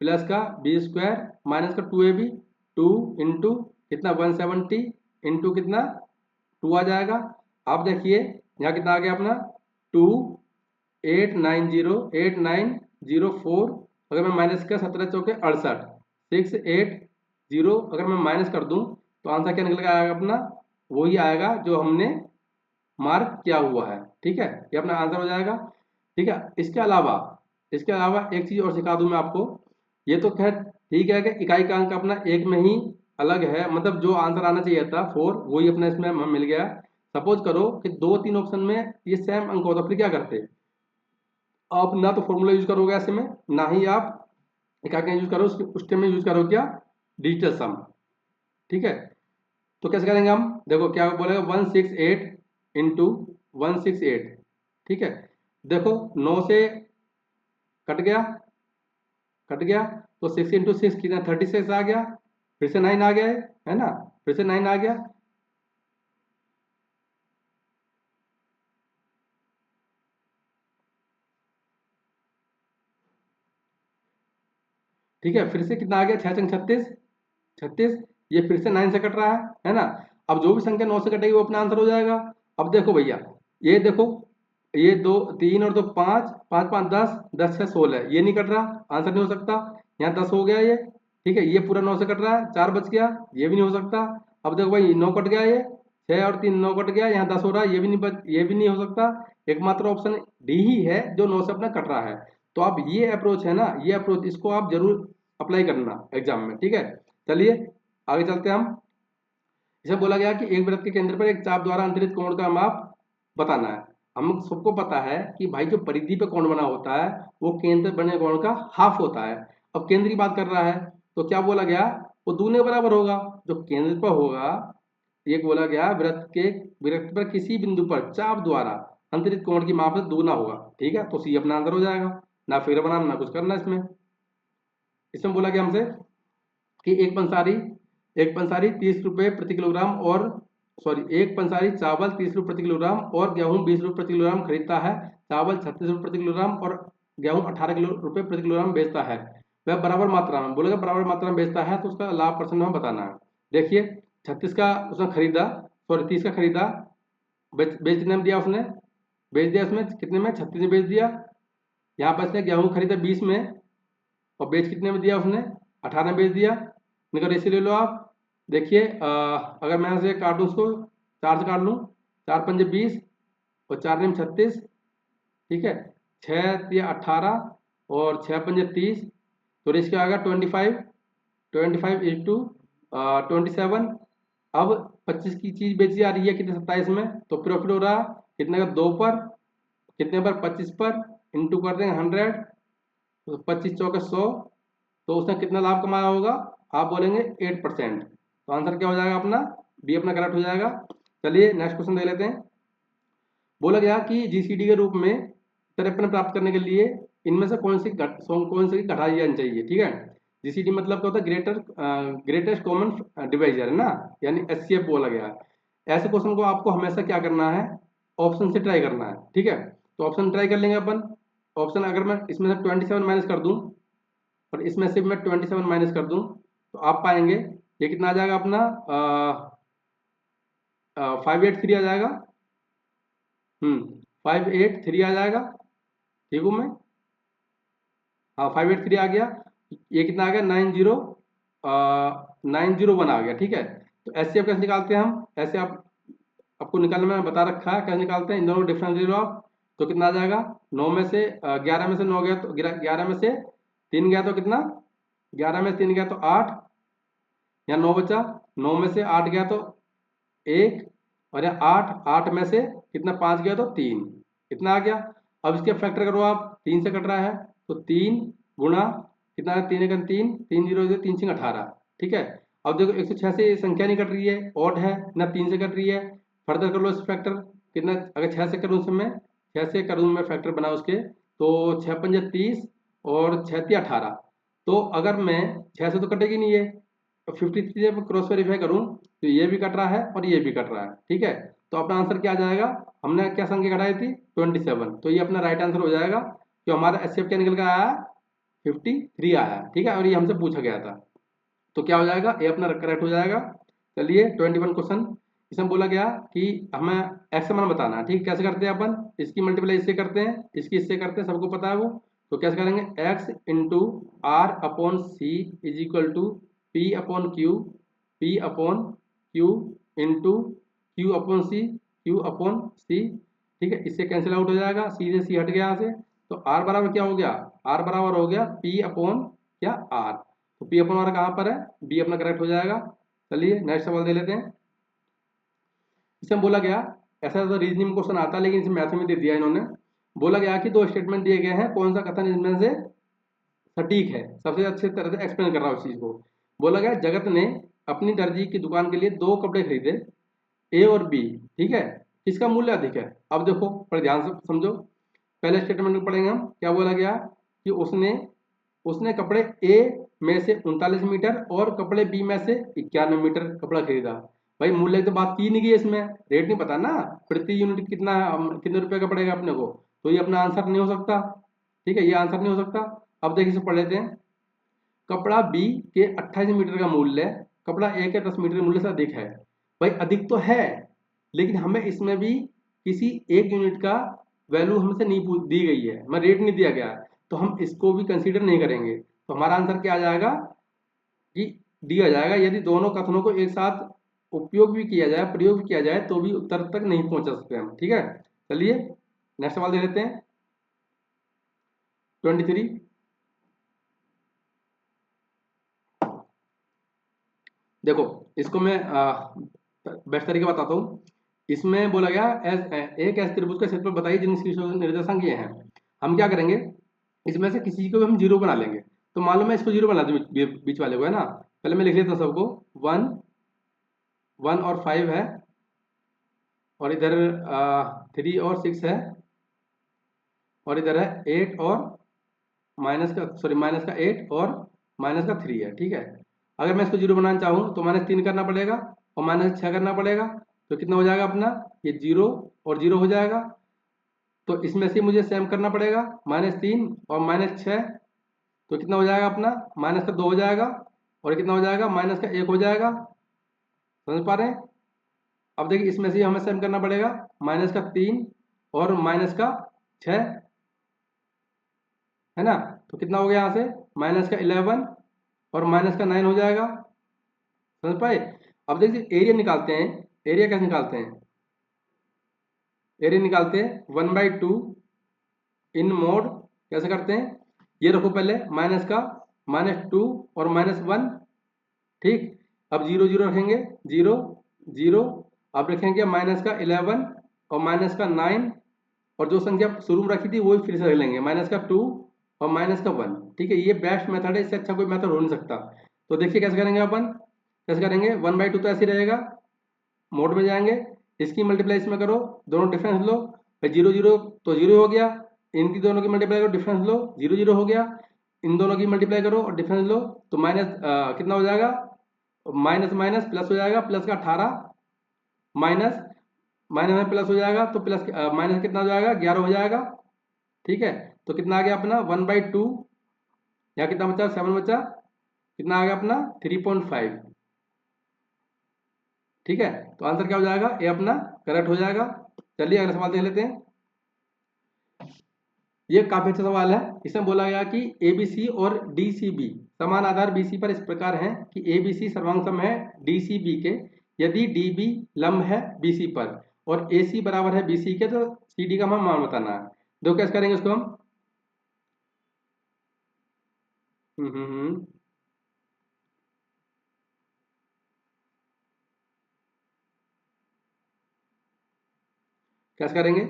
प्लस का बी स्क्वायर माइनस का 2ab, 2 इंटू कितना 170 इंटू कितना 2 आ जाएगा। अब देखिए यहाँ कितना आ गया अपना 2890 अगर मैं माइनस का 17 चौके 68 680, अगर मैं माइनस कर दूं तो आंसर क्या निकल आएगा अपना, वही आएगा जो हमने मार्क किया हुआ है। ठीक है, ये अपना आंसर हो जाएगा। ठीक है, इसके अलावा एक चीज और सिखा दूं मैं आपको, ये तो खैर ठीक है कि इकाई का अंक अपना एक में ही अलग है, मतलब जो आंसर आना चाहिए था 4 वही अपना इसमें हमें मिल गया। सपोज करो कि 2 3 ऑप्शन में ये सेम अंक होता, फिर क्या करते, आप ना तो फॉर्मूला यूज करोगे ऐसे में, ना ही आप क्या क्या यूज करो उस टाइम में यूज करो क्या, डिजिटल सम। ठीक है, तो कैसे करेंगे हम, देखो क्या बोलेगा 168 इंटू 168। ठीक है, देखो 9 से कट गया तो 6 इंटू 6 कितना 36 आ गया, फिर से 9 आ गया है ना, फिर से 9 आ गया। ठीक है, फिर से कितना आ गया 6 36, ये फिर से 9 से कट रहा है ना। अब जो भी संख्या 9 से कटेगी वो अपना आंसर हो जाएगा। अब देखो भैया, ये देखो, ये 2 3 और 2 5, 5 5 10, 10 से 16, ये नहीं कट रहा, आंसर नहीं हो सकता। यहाँ 10 हो गया ये। ठीक है, ये पूरा 9 से कट रहा है, 4 बच गया, ये भी नहीं हो सकता। अब देखो भाई 9 कट गया, ये 6 और 3 9 कट गया, यहाँ 10 हो रहा है, ये भी नहीं हो सकता। एकमात्र ऑप्शन डी ही है जो 9 से अपना कट रहा है। तो आप ये अप्रोच है ना, ये अप्रोच इसको आप जरूर अप्लाई करना एग्जाम में। ठीक है, चलिए आगे चलते हैं हम। इसे बोला गया कि एक वृत्त के केंद्र पर एक चाप द्वारा अंतरित कोण का माप बताना है। हम सबको पता है कि भाई जो परिधि पे कोण बना होता है वो केंद्र बने कोण का हाफ होता है। अब केंद्र की बात कर रहा है तो क्या बोला गया, वो दूने बराबर होगा, जो केंद्र पर होगा। ये बोला गया वृत्त पर किसी बिंदु पर चाप द्वारा अंतरित कोण की माप से दूना होगा। ठीक है, तो सी अपना आंसर हो जाएगा, ना फिगर बनाना ना कुछ करना इसमें। इसमें बोला गया हमसे कि एक पंसारी 30 रुपये प्रति किलोग्राम और एक पंसारी चावल 30 रुपये प्रति किलोग्राम और गेहूं 20 रुपये प्रति किलोग्राम खरीदता है। चावल 36 रुपये प्रति किलोग्राम और गेहूं 18 रुपये प्रति किलोग्राम बेचता है। वह बराबर मात्रा में, बोलेगा बराबर मात्रा में बेचता है तो उसका लाभ परसेंट में बताना है। देखिए 36 का उसने खरीदा, 30 का खरीदा, बेच कितने में दिया उसने, बेच दिया उसमें कितने में 36 में बेच दिया। यहाँ पर इसने गेहूं खरीदा 20 में और बेच कितने में दिया उसने, 18 में बेच दिया। निकल रेसी ले लो आप। देखिए अगर मैं यहाँ से काटूँ उसको, 4 से काट लूँ, 4 पंजे 20 और 4 नेम 36। ठीक है, 6 या 18 और 6 पंजे 30, तो रेस क्या आएगा 25, 25 इज टू 27। अब 25 की चीज बेची जा रही है कितने 27 में, तो प्रॉफिट हो रहा कितने का 2 पर, कितने पर 25 पर, इंटू कर देंगे 100, तो 25 चौके 100, तो उसने कितना लाभ कमाया होगा? आप बोलेंगे 8%। तो आंसर क्या हो जाएगा अपना? बी अपना करेक्ट हो जाएगा। चलिए नेक्स्ट क्वेश्चन देख लेते हैं। बोला गया कि जीसीडी के रूप में तिरपन प्राप्त करने के लिए इनमें से कौन सी घटाई जानी चाहिए? ठीक है, जीसीडी मतलब क्या होता है? ग्रेटेस्ट कॉमन डिवाइजर है ना, यानी एचसीएफ बोला गया है। ऐसे क्वेश्चन को आपको हमेशा क्या करना है? ऑप्शन से ट्राई करना है। ठीक है, तो ऑप्शन ट्राई कर लेंगे अपन। ऑप्शन अगर मैं इसमें से 27 माइनस कर दूं और इसमें से मैं 27 माइनस कर दूं, तो आप पाएंगे ये कितना आ जाएगा अपना? 583 आ जाएगा। 583 आ जाएगा। ठीक हूँ मैं? हाँ, 583 आ गया। ये कितना आ गया? 901 आ गया। ठीक है, तो ऐसे आप कैसे निकालते हैं? हम ऐसे आप आपको निकालने में बता रखा है कैसे निकालते हैं। इन दोनों डिफरेंस ले लो आप, तो कितना आ जाएगा? 9 में से 11 में से 9 गया तो 11 में से 3 गया तो कितना? 11 में से 3 गया तो 8, या 9 बचा। 9 में से 8 गया तो 1, और यहाँ 8 में से कितना? 5 गया तो 3, कितना आ गया? अब इसके फैक्टर करो आप, 3 से कट रहा है तो 3 गुणा कितना है? 3 1 3, 3 0 3 6 18। ठीक है, अब देखो 106 से संख्या नहीं कट रही है, ऑड है ना, 3 से कट रही है। फर्दर कर लो इस फैक्टर, कितना? अगर 6 से करूँ उसमें, 6 से करूँ मैं फैक्टर बना उसके, तो 6 पंजे 30 और 6 तिया 18। तो अगर मैं 6 से तो कटेगी नहीं ये, तो 53 जब क्रॉस वेरीफाई करूँ तो ये भी कट रहा है और ये भी कट रहा है। ठीक है, तो अपना आंसर क्या आ जाएगा? हमने क्या संख्या घटाई थी? 27। तो ये अपना राइट आंसर हो जाएगा। जो हमारा एचसीएफ क्या निकल कर आया है? 53 आया है। ठीक है, और ये हमसे पूछा गया था, तो क्या हो जाएगा? ए अपना करेक्ट हो जाएगा। चलिए 21 क्वेश्चन, इसमें बोला गया कि हमें एक्स का मान बताना है। ठीक, कैसे करते हैं अपन? इसकी मल्टीप्लाई इससे करते हैं, इसकी इससे करते हैं, सबको पता है वो। तो कैसे करेंगे? X into r upon c is equal to p upon q, p upon q into q upon c, q upon c. ठीक है, इससे कैंसिल आउट हो जाएगा, सी से सी हट गया यहाँ से। तो आर बराबर क्या हो गया? आर बराबर हो गया पी अपॉन क्या? आर। तो पी अपॉन आर कहाँ पर है? बी अपना करेक्ट हो जाएगा। चलिए नेक्स्ट सवाल दे लेते हैं। इसमें बोला गया, ऐसा तो रीजनिंग क्वेश्चन आता है लेकिन इसे मैथ में दे दिया इन्होंने। बोला गया कि दो स्टेटमेंट दिए गए हैं, कौन सा कथन इनमें से सटीक है? सबसे अच्छे तरह से एक्सप्लेन कर रहा हूँ उस चीज को। बोला गया जगत ने अपनी दर्जी की दुकान के लिए 2 कपड़े खरीदे, ए और बी। ठीक है, किसका मूल्य अधिक है? अब देखो पर ध्यान से समझो। पहले स्टेटमेंट में पढ़ेंगे हम, क्या बोला गया कि उसने उसने कपड़े ए में से 39 मीटर और कपड़े बी में से 91 मीटर कपड़ा खरीदा। भाई मूल्य की तो बात की नहीं गई, इसमें रेट नहीं पता ना, प्रति यूनिट कितना कितने रुपए का पड़ेगा अपने को, तो ये अपना आंसर नहीं हो सकता। ठीक है, ये आंसर नहीं हो सकता। अब देखिए इसे पढ़ लेते हैं। कपड़ा बी के 28 मीटर का मूल्य कपड़ा ए के 10 मीटर मूल्य से अधिक है। भाई अधिक तो है, लेकिन हमें इसमें भी किसी एक यूनिट का वैल्यू हमसे नहीं दी गई है, हमें रेट नहीं दिया गया है, तो हम इसको भी कंसीडर नहीं करेंगे। तो हमारा आंसर क्या आ जाएगा? कि डी आ जाएगा। यदि दोनों कथनों को एक साथ उपयोग भी किया जाए, प्रयोग भी किया जाए, तो भी उत्तर तक नहीं पहुंच सकते हम। ठीक है, चलिए नेक्स्ट सवाल दे लेते हैं। 23। देखो इसको मैं बेस्ट तरीके बताता हूँ। इसमें बोला गया एक ऐसे त्रिभुज का क्षेत्रफल बताइए जिनके निर्देशांक ये हैं। हम क्या करेंगे? इसमें से किसी को भी हम जीरो बना लेंगे। तो मान लो मैं इसको जीरो बना दूं, बीच वाले को, है ना। पहले मैं लिख लेता हूँ सबको। 1 1 और 5 है, और इधर 3 और 6 है, और इधर है 8 और माइनस का 8 और माइनस का 3 है। ठीक है, अगर मैं इसको जीरो बनाना चाहूँ तो -3 करना पड़ेगा और -6 करना पड़ेगा। तो कितना हो जाएगा अपना? ये जीरो और जीरो हो जाएगा। तो इसमें से मुझे सेम करना पड़ेगा, -3 और -6। तो कितना हो जाएगा अपना? -2 हो जाएगा, और कितना हो जाएगा? -1 हो जाएगा। समझ पा रहे हैं? अब देखिए इसमें से हमें सेम करना पड़ेगा, -3 और -6, है ना। तो कितना हो गया यहाँ से? -11 और -9 हो जाएगा। समझ पाए? अब देखिए एरिया निकालते हैं। एरिया कैसे निकालते हैं? एरिया निकालते हैं 1/2 इन मोड। कैसे करते हैं? ये रखो पहले माइनस का, -2 और -1। ठीक, अब 0 0 रखेंगे, 0 0। अब रखेंगे -11 और -9, और जो संख्या शुरू में रखी थी वही फिर से रख लेंगे, -2 और माइनस का 1। ठीक है, ये बेस्ट मेथड है, इससे अच्छा कोई मेथड हो नहीं सकता। तो देखिए कैसे करेंगे अपन, कैसे करेंगे, 1/2 तो ऐसे ही रहेगा, मोड में जाएंगे, इसकी मल्टीप्लाई इसमें करो, दोनों डिफरेंस लो, 0 0 तो 0 हो गया, इनकी दोनों की मल्टीप्लाई करो, डिफरेंस लो, 0 0 हो गया, इन दोनों की मल्टीप्लाई करो और डिफरेंस लो, तो माइनस कितना हो जाएगा, माइनस माइनस प्लस हो जाएगा, प्लस का 18, माइनस माइनस में प्लस हो जाएगा, तो प्लस माइनस कितना हो जाएगा, 11 हो जाएगा। ठीक है, तो कितना आ गया अपना 1/2, या कितना बचा, 7 बचा, कितना आ गया अपना 3.5। ठीक है, तो आंसर क्या हो जाएगा, ए अपना करेक्ट हो जाएगा। चलिए अगला सवाल देख लेते हैं। ये काफी अच्छा सवाल है। इसमें बोला गया कि एबीसी और डीसीबी समान आधार बीसी पर इस प्रकार हैं कि एबीसी सर्वांग सम है डीसीबी के यदि डीबी लंब है बीसी पर और एसी बराबर है बीसी के, तो सीडी का हम मान बताना है। देखो कैसे करेंगे उसको हम। हम्म। कैसे करेंगे,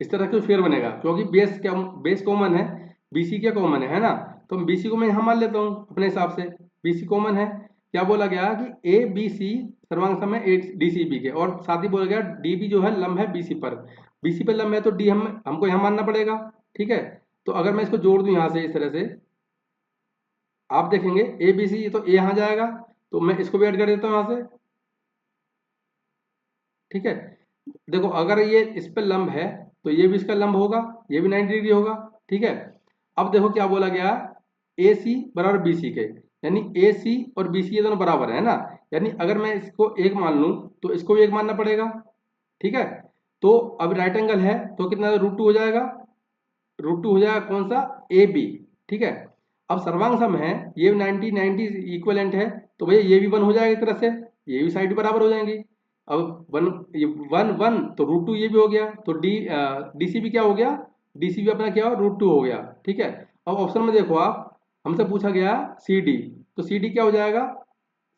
इस तरह से फेयर बनेगा क्योंकि बेस क्या, बेस कॉमन है, बीसी क्या कॉमन है ना, तो बीसी को मैं यहाँ मान लेता हूँ अपने हिसाब से, बीसी कॉमन है। क्या बोला गया कि ए बी सी सर्वांग सम है डी सी बी के, और साथ ही बोला गया डी बी जो है लंब है बीसी पर, बीसी पर लंब है तो डी हमको यहाँ मानना पड़ेगा। ठीक है, तो अगर मैं इसको जोड़ दूं यहाँ से इस तरह से, आप देखेंगे ए बी सी, तो ए यहाँ जाएगा, तो मैं इसको भी ऐड कर देता हूँ यहाँ से। ठीक है, देखो अगर ये इस पे लंब है तो ये भी इसका लंब होगा, ये भी 90 डिग्री होगा। ठीक है, अब देखो क्या बोला गया, ए सी बराबर बी सी के, यानी ए सी और बी सी ये दोनों बराबर है ना, यानी अगर मैं इसको एक मान लूं तो इसको भी एक मानना पड़ेगा। ठीक है, तो अब राइट एंगल है तो कितना √2 हो जाएगा, √2 हो जाएगा कौन सा, ए बी। ठीक है, अब सर्वांग सम है, ये 90 90 इक्वलेंट है, तो भैया ये भी 1 हो जाएगा एक तरह से, ये भी साइड बराबर हो जाएंगी। अब 1 ये 1 1 तो √2 ये भी हो गया, तो डीसीबी क्या हो गया, डीसीबी अपना क्या हो, √2 हो गया। ठीक है, अब ऑप्शन में देखो आप, हमसे पूछा गया सी डी, तो सी डी क्या हो जाएगा,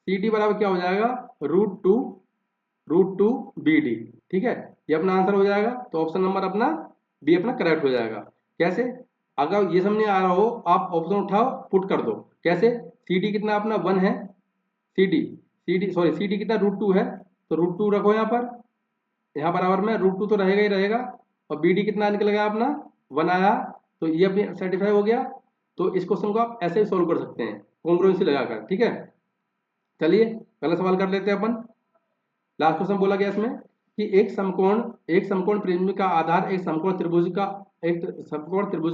सी डी बराबर क्या हो जाएगा, √2 बी डी। ठीक है, ये अपना आंसर हो जाएगा, तो ऑप्शन नंबर अपना बी अपना करेक्ट हो जाएगा। कैसे, अगर ये समझ नहीं आ रहा हो आप ऑप्शन उठाओ पुट कर दो। कैसे, सी डी कितना अपना 1 है, C D sorry C D कितना √2 है, तो √2 रखो यहाँ पर, यहाँ बराबर में √2 तो रहेगा ही रहेगा, और बी डी कितना निकलेगा अपना 1 आया, तो ये अपनी सर्टिफाई हो गया। तो इस क्वेश्चन को आप ऐसे भी सोल्व कर सकते हैं कॉन्ग्रुएंसी लगाकर। ठीक है, चलिए पहला सवाल कर लेते हैं अपन। लास्ट क्वेश्चन बोला गया इसमें कि एक समकोण प्रिज्म का आधार एक समकोण त्रिभुज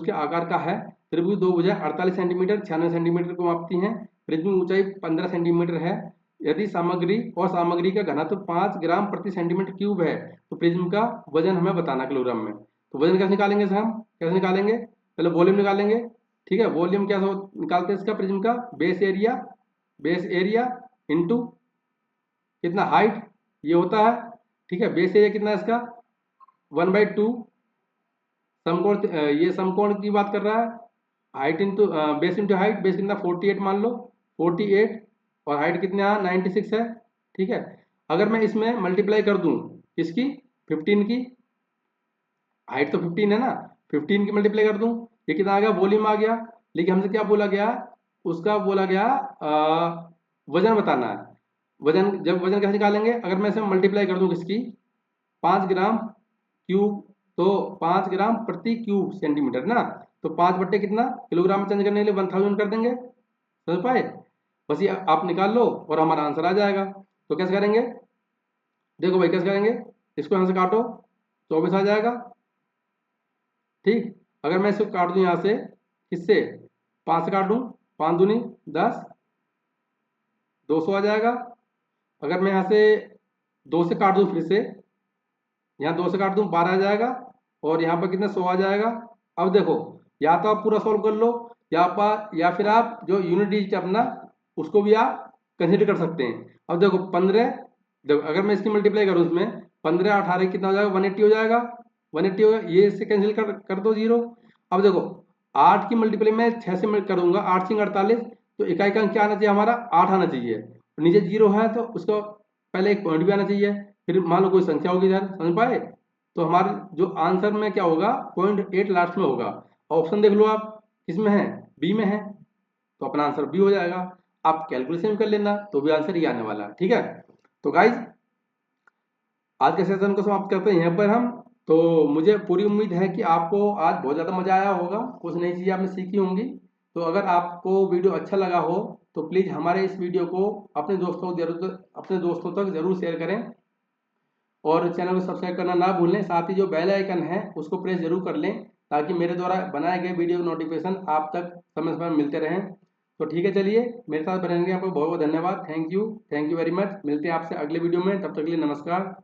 के आकार का है। त्रिभुज दो भुजाएं 48 सेंटीमीटर 96 सेंटीमीटर को मापती हैं। प्रिज्म की ऊंचाई 15 सेंटीमीटर है। यदि सामग्री का घनत्व 5 ग्राम प्रति सेंटीमीटर क्यूब है तो प्रिज्म का वजन हमें बताना किलोग्राम में। तो वजन कैसे निकालेंगे सर, हम कैसे निकालेंगे, पहले वॉल्यूम निकालेंगे। ठीक है, वॉल्यूम क्या निकालते हैं इसका, प्रिज्म का बेस एरिया इंटू कितना हाइट ये होता है। ठीक है, बेस एरिया कितना है इसका 1/2, समकोण ये समकोण की बात कर रहा है, height into base into height, base कितना 48 मान लो 48, और हाइट कितना 96 है। ठीक है, अगर मैं इसमें मल्टीप्लाई कर दूं किसकी 15 की, हाइट तो 15 है ना, 15 की मल्टीप्लाई कर दूं, ये कितना आ गया, वॉल्यूम आ गया। लेकिन हमसे क्या बोला गया, उसका बोला गया वजन बताना है। वजन कैसे निकालेंगे, अगर मैं इसे मल्टीप्लाई कर दूं किसकी 5 ग्राम क्यूब, तो 5 ग्राम प्रति क्यूब सेंटीमीटर ना, तो 5 बट्टे कितना किलोग्राम में चेंज करने के लिए 1000 कर देंगे, समझ पाए। बस ये आप निकाल लो और हमारा आंसर आ जाएगा। तो कैसे करेंगे, देखो भाई कैसे करेंगे, इसको यहाँ से काटो 24 आ जाएगा। ठीक, अगर मैं इसको काट दूं यहाँ से किससे, 5 से काट दूं, 5 दूनी 10, 200 आ जाएगा। अगर मैं यहाँ से 2 से काट दूं फिर से, यहाँ 2 से काट दूं 12 आ जाएगा, और यहाँ पर कितना 100 आ जाएगा। अब देखो या तो आप पूरा सॉल्व कर लो, या फिर आप जो यूनिट डिजिट अपना उसको भी आप कंसिडर कर सकते हैं। अब देखो 15, देखो अगर मैं इसकी मल्टीप्लाई करूँ उसमें 15 18 कितना हो जाएगा 180 हो जाएगा, 180 होगा, ये इससे कैंसिल कर दो 0। अब देखो 8 की मल्टीप्लाई मैं 6 से करूंगा, 8 सिंह 48, तो इकाई का अंक क्या आना चाहिए हमारा 8 आना चाहिए, नीचे 0 है तो उसको पहले एक पॉइंट भी आना चाहिए, फिर मान लो कोई संख्या होगी इधर, समझ पाए? तो हमारे जो आंसर में क्या होगा, .8 लास्ट में होगा। ऑप्शन देख लो आप, किसमें है, बी में है, तो अपना आंसर बी हो जाएगा। आप कैलकुलेशन कर लेना तो भी आंसर ये आने वाला है। ठीक है, तो गाइज आज के सेशन को समाप्त करते हैं यहाँ पर हम। तो मुझे पूरी उम्मीद है कि आपको आज बहुत ज़्यादा मजा आया होगा, कुछ नई चीज़ें आपने सीखी होंगी। तो अगर आपको वीडियो अच्छा लगा हो तो प्लीज़ हमारे इस वीडियो को अपने दोस्तों तक जरूर शेयर करें, और चैनल को सब्सक्राइब करना ना भूलें। साथ ही जो बेल आइकन है उसको प्रेस जरूर कर लें, ताकि मेरे द्वारा बनाए गए वीडियो नोटिफिकेशन आप तक समय समय मिलते रहें। तो ठीक है, चलिए मेरे साथ बने रहने के आपको बहुत बहुत धन्यवाद। Thank you very much. मिलते हैं आपसे अगले वीडियो में, तब तक के लिए नमस्कार।